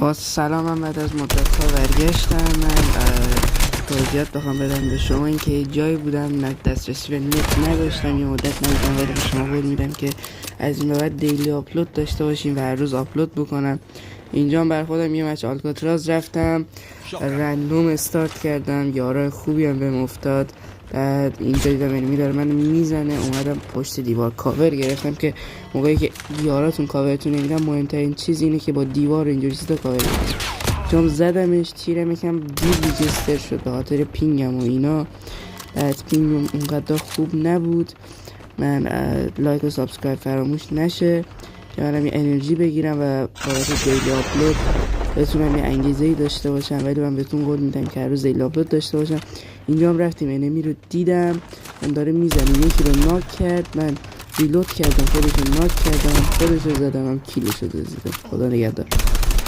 با سلام، من بعد از مدت ها برگشتم. من توضیحات بخوام بدم به شما اینکه جایی بودم دسترسی به نت نداشتم، یه مدت ندیدم، ولی به شما قول میدم که از این به بعد دیلی آپلود داشته باشیم و هر روز آپلود بکنم. اینجا بر خودم یه مچ آلکاتراز رفتم، رندوم استارت کردم، یارای خوبی هم بهم افتاد. بعد اینجا دیدم انمی داره منو میزنه، اومدم پشت دیوار کاور گرفتم که موقعی که یاراتون کاورتون نمیدن مهمترین چیز اینه که با دیوار اینجوری چیزا کاور کنید. چون زدمش تیرم یکم دیر ریجستر شد به خاطر پینگم و اینا. بعد پینگم اونقدر خوب نبود. من لایک و سابسکرایب فراموش نشه که منم یه انرژی بگیرم و بابت دیلی آپلود بتونم یه انگیزه‌ای داشته باشم. ولی من بهتون قول میدم که هر روز دیلی آپلود داشته باشم. اینجا هم رفتیم انمی رو دیدم، من داره میزنه، یکی رو ناک کرد، من ریلود کردم، خودش رو ناک کردم، خودش رو زدم، هم کیلش رو زدم. خدا نگهدار.